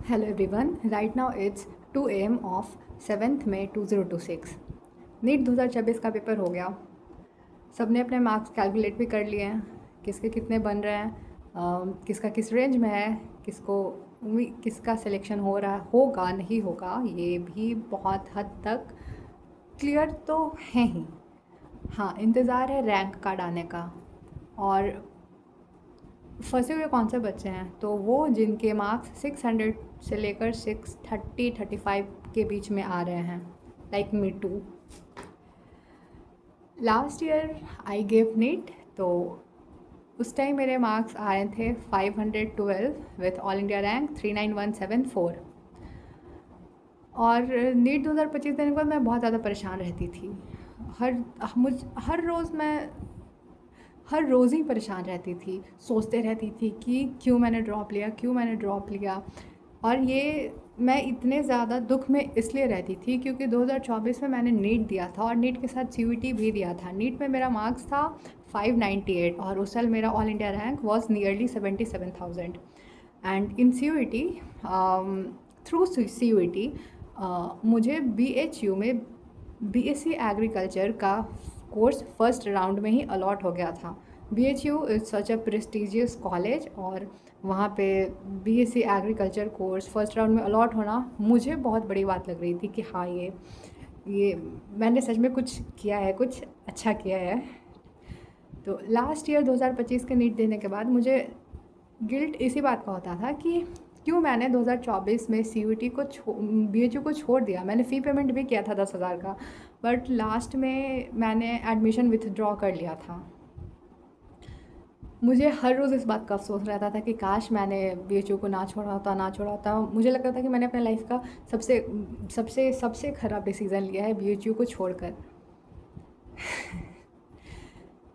Hello everyone. Right now it's 2 a.m. of 7th May 2026. NEET 2026 का paper हो गया। सबने अपने मार्क्स कैलकुलेट भी कर लिए हैं, किसके कितने बन रहे हैं, किसका किस रेंज में है, किसका सिलेक्शन हो रहा होगा नहीं होगा, ये भी बहुत हद तक क्लियर तो है ही। हाँ, इंतज़ार है रैंक कार्ड आने का। और फंसे हुए कौन से बच्चे हैं, तो वो जिनके मार्क्स 600 से लेकर 630-35 के बीच में आ रहे हैं, like me too. Last year I gave NEET, तो उस टाइम मेरे मार्क्स आए थे 512 विथ ऑल इंडिया रैंक 39174। और नीट 2025 देने के बाद मैं बहुत ज़्यादा परेशान रहती थी। हर रोज़ ही परेशान रहती थी, सोचते रहती थी कि क्यों मैंने ड्रॉप लिया। और ये मैं इतने ज़्यादा दुख में इसलिए रहती थी क्योंकि 2024 में मैंने नीट दिया था और नीट के साथ सीयूईटी भी दिया था। नीट में मेरा मार्क्स था 598 और उस साल मेरा all India rank was nearly 77,000। And in CUET, through CUET मुझे BHU में BSc एग्रीकल्चर का कोर्स फर्स्ट राउंड में ही अलॉट हो गया था। BHU is such a prestigious college और वहाँ पे BSc agriculture course first round में अलॉट होना मुझे बहुत बड़ी बात लग रही थी कि हाँ, ये मैंने सच में कुछ किया है, कुछ अच्छा किया है। तो लास्ट ईयर 2025 के नीट देने के बाद मुझे गिल्ट इसी बात का होता था कि क्यों मैंने 2024 में CUET को BHU को छोड़ दिया। मैंने फ़ी पेमेंट भी किया था 10,000 का, बट लास्ट में मैंने एडमिशन विथड्रॉ कर लिया था। मुझे हर रोज़ इस बात का अफसोस रहता था कि काश मैंने BHU को ना छोड़ा होता। मुझे लगता था कि मैंने अपने लाइफ का सबसे सबसे सबसे ख़राब डिसीज़न लिया है BHU को छोड़कर।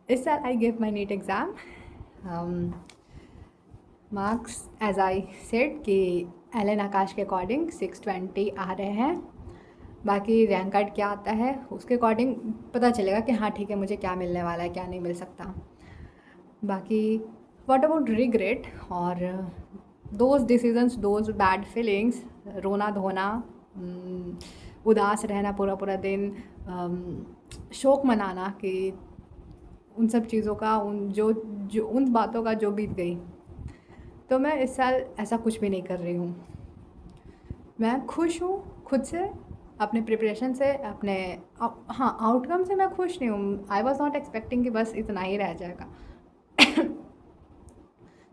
इस साल I give my NEET exam. Marks as I said कि एलन आकाश के अकॉर्डिंग 620 आ रहे हैं। बाकी रैंक कार्ड क्या आता है उसके अकॉर्डिंग पता चलेगा कि हाँ ठीक है, मुझे क्या मिलने वाला है, क्या नहीं मिल सकता। बाकी व्हाट अबाउट रिग्रेट और those decisions, those bad feelings, रोना धोना, उदास रहना पूरा दिन, शोक मनाना कि उन सब चीज़ों का, उन बातों का जो बीत गई। तो मैं इस साल ऐसा कुछ भी नहीं कर रही हूँ। मैं खुश हूँ खुद से, अपने प्रिपरेशन से, हाँ, आउटकम से मैं खुश नहीं हूँ। आई वॉज नॉट एक्सपेक्टिंग कि बस इतना ही रह जाएगा।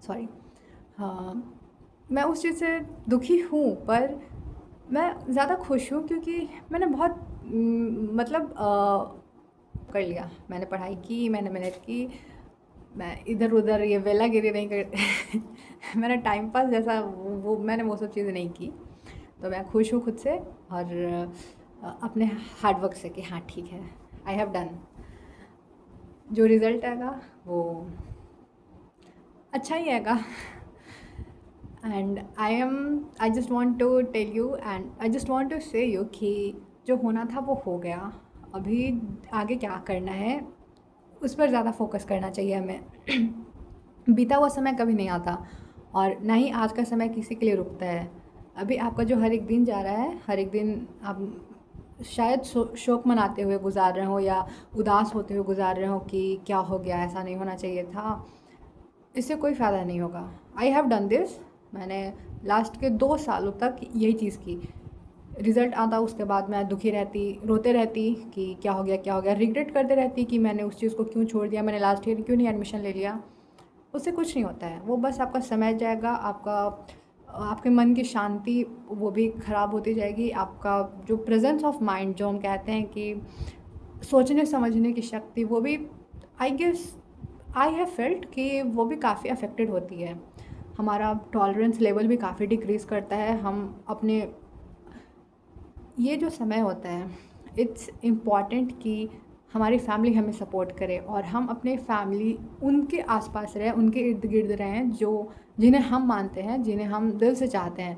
सॉरी। हाँ, मैं उस चीज़ से दुखी हूँ, पर मैं ज़्यादा खुश हूँ क्योंकि मैंने बहुत कर लिया। मैंने पढ़ाई की, मैंने मेहनत की, मैं इधर उधर ये वेलागिरी नहीं कर मैंने टाइम पास जैसा मैंने वो सब चीज़ें नहीं की। तो मैं खुश हूँ खुद से और अपने हार्डवर्क से कि हाँ ठीक है, आई हैव डन। जो रिज़ल्ट आएगा वो अच्छा ही आएगा। And I just want to tell you and I just want to say you कि जो होना था वो हो गया। अभी आगे क्या करना है उस पर ज़्यादा फोकस करना चाहिए हमें। बीता हुआ समय कभी नहीं आता और ना ही आज का समय किसी के लिए रुकता है। अभी आपका जो हर एक दिन जा रहा है, हर एक दिन आप शायद शोक मनाते हुए गुजार रहे हो या उदास होते हुए गुजार रहे हो कि क्या हो गया, ऐसा नहीं होना चाहिए था। इससे कोई फ़ायदा नहीं होगा। आई हैव डन दिस। मैंने लास्ट के 2 सालों तक यही चीज़ की। रिज़ल्ट आता उसके बाद मैं दुखी रहती, रोते रहती कि क्या हो गया, रिग्रेट करते रहती कि मैंने उस चीज़ को क्यों छोड़ दिया, मैंने लास्ट ईयर क्यों नहीं एडमिशन ले लिया। उससे कुछ नहीं होता है, वो बस आपका समय जाएगा, आपके मन की शांति वो भी ख़राब होती जाएगी। आपका जो प्रेजेंस ऑफ माइंड, जो हम कहते हैं कि सोचने समझने की शक्ति, वो भी आई हैव फेल्ट कि वो भी काफ़ी अफेक्टेड होती है। हमारा टॉलरेंस लेवल भी काफ़ी डिक्रीज़ करता है। हम अपने ये जो समय होता है, इट्स इम्पॉर्टेंट कि हमारी फैमिली हमें सपोर्ट करे और हम अपने फैमिली उनके आसपास रहें, उनके इर्द गिर्द रहें जिन्हें हम मानते हैं, जिन्हें हम दिल से चाहते हैं,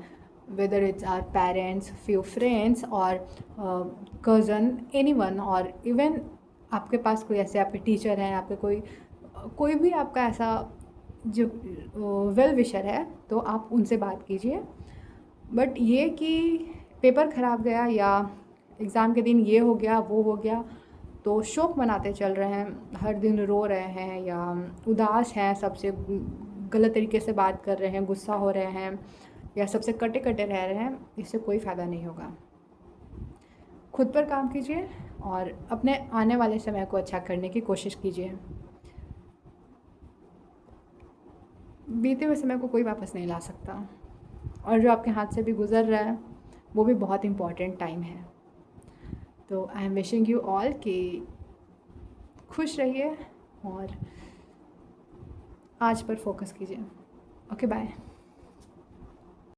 whether it's our parents, few friends और कज़न, एनीवन, और इवन आपके पास कोई ऐसे आपके टीचर हैं, आपके कोई भी आपका ऐसा जो वेल विशर है, तो आप उनसे बात कीजिए। बट ये कि पेपर ख़राब गया या एग्ज़ाम के दिन ये हो गया वो हो गया तो शोक मनाते चल रहे हैं, हर दिन रो रहे हैं या उदास हैं, सबसे गलत तरीके से बात कर रहे हैं, गुस्सा हो रहे हैं या सबसे कटे कटे रह रहे हैं, इससे कोई फ़ायदा नहीं होगा। खुद पर काम कीजिए और अपने आने वाले समय को अच्छा करने की कोशिश कीजिए। बीते हुए समय को कोई वापस नहीं ला सकता और जो आपके हाथ से भी गुज़र रहा है वो भी बहुत इम्पॉर्टेंट टाइम है। तो I am wishing you all कि खुश रहिए और आज पर फोकस कीजिए। Okay bye.